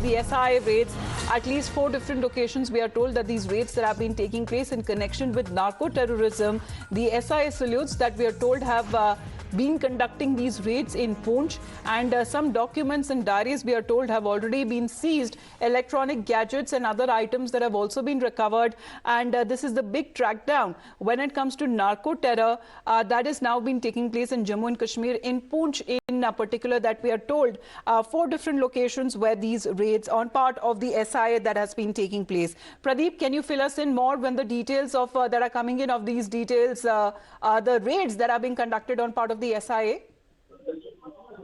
the SIA raids, at least 4 different locations. We are told that these raids that have been taking place in connection with narco-terrorism, the SIA salutes that we are told have been conducting these raids in Poonch, and some documents and diaries, we are told, have already been seized. Electronic gadgets and other items that have also been recovered, and this is the big trackdown when it comes to narco terror that is now been taking place in Jammu and Kashmir, in Poonch in particular, that we are told 4 different locations where these raids on part of the SIA that has been taking place. Pradeep, can you fill us in more when the details of that are coming in of these details, the raids that are being conducted on part of the SIA?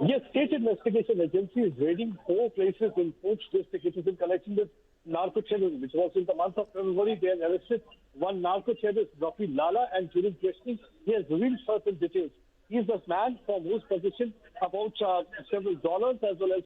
Yes, State Investigation Agency is raiding 4 places in Poonch district. It is in connection with narco-terrorism, which was in the month of February. They arrested one narco-terrorist, Dr. Lala, and during questioning, he has revealed certain details. He is a man from whose possession about several dollars as well as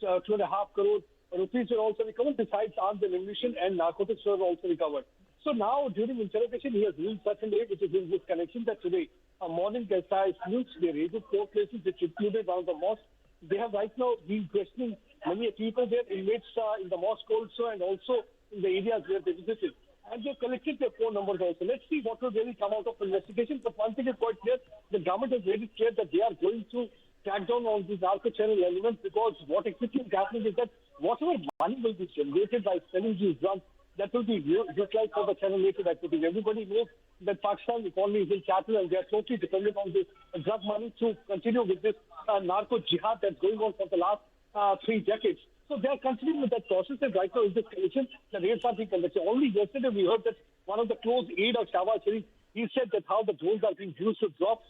2.5 crore rupees were also recovered. Besides, arms and ammunition and narcotics were also recovered. So now, during interrogation, he has revealed certain data, which is in this connection, that today, morning SIA news, they raided 4 places, which included one of the mosques. They have right now been questioning many people there, inmates in the mosque also, and also in the areas where they visited. And they've collected their phone numbers also. Let's see what will really come out of the investigation. But one thing is quite clear, the government has made it clear that they are going to crack down on these narco-terror elements, because what exactly is happening is that whatever money will be generated by selling these drugs, that will be utilized for the terror-related activities. Everybody knows that Pakistan economy is in capital, and they are totally dependent on this drug money to continue with this narco-jihad that's going on for the last 3 decades. So they are continuing with that process, and right now in this condition, the raids are being conducted. Only yesterday we heard that one of the close aide of Shahbaz Sharif, he said that how the drones are being used to drop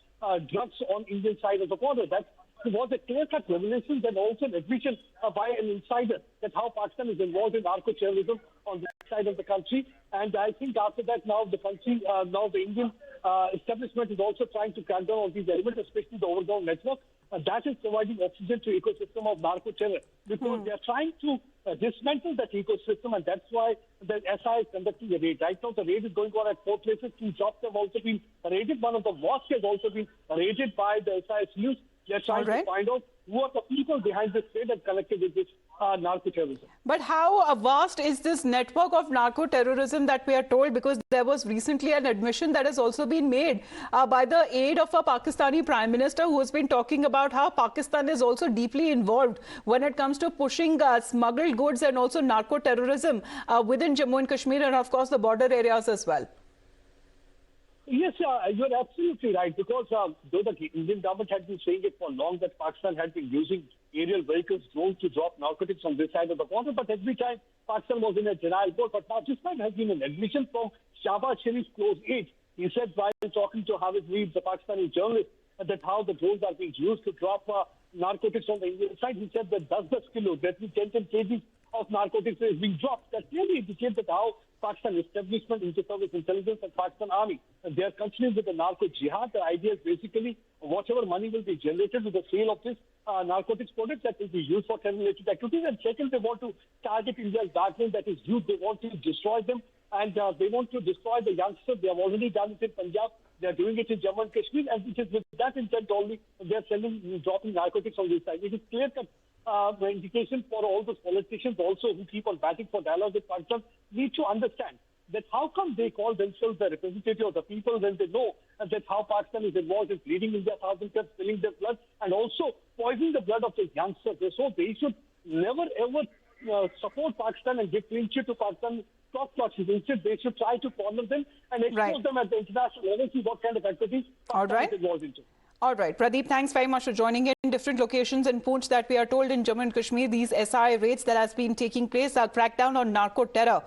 drugs on Indian side of the border. That was a clear-cut revelation and also an admission by an insider that how Pakistan is involved in narco-terrorism on that side of the country. And I think after that, now the country, now the Indian establishment is also trying to crack down on these elements, especially the overground network. That is providing oxygen to ecosystem of narco-terror, because they are trying to dismantle that ecosystem, and that's why the SIA is conducting a raid. Right now, the raid is going on at 4 places. 2 jobs have also been raided. One of the mosques has also been raided by the SIA news. They are trying to find out who are the people behind this trade and connected with this narco-terrorism. But how vast is this network of narco-terrorism that we are told? Because there was recently an admission that has also been made by the aide of a Pakistani Prime Minister, who has been talking about how Pakistan is also deeply involved when it comes to pushing smuggled goods and also narco-terrorism within Jammu and Kashmir and, of course, the border areas as well. Yes, you're absolutely right, because though the Indian government had been saying it for long that Pakistan had been using aerial vehicles, drones to drop narcotics on this side of the border, but every time Pakistan was in a denial mode. But now this time has been an admission from Shahbaz Sharif's close aide. He said while talking to Hafiz Reed, the Pakistani journalist, that how the drones are being used to drop narcotics on the Indian side. He said that 10 kilos, that means 10 kgs of narcotics is being dropped. That clearly indicates that how Pakistan establishment, inter-service intelligence, and Pakistan army, and they are continuing with the narco-jihad. The idea is basically whatever money will be generated with the sale of this narcotics products, that will be used for terror-related activities. And second, they want to target India's backbone, that is youth. They want to destroy them, and they want to destroy the youngsters. They have already done it in Punjab. They are doing it in Jammu and Kashmir, and it is with that intent only they are dropping narcotics on this side. It is clear-cut indication for all those politicians also who keep on batting for dialogue with Pakistan need to understand that how come they call themselves the representative of the people when they know that how Pakistan is involved in bleeding in their thousand cuts, spilling their blood, and also poisoning the blood of the youngsters. So they should never ever support Pakistan and give clean sheet to Pakistan top notches. Instead, they should try to corner them and expose them at the international level, see what kind of activities Pakistan is involved into. All right, Pradeep, thanks very much for joining in. Different locations in Poonch that we are told in Jammu and Kashmir, these SIA raids that has been taking place, are crackdown on narco terror.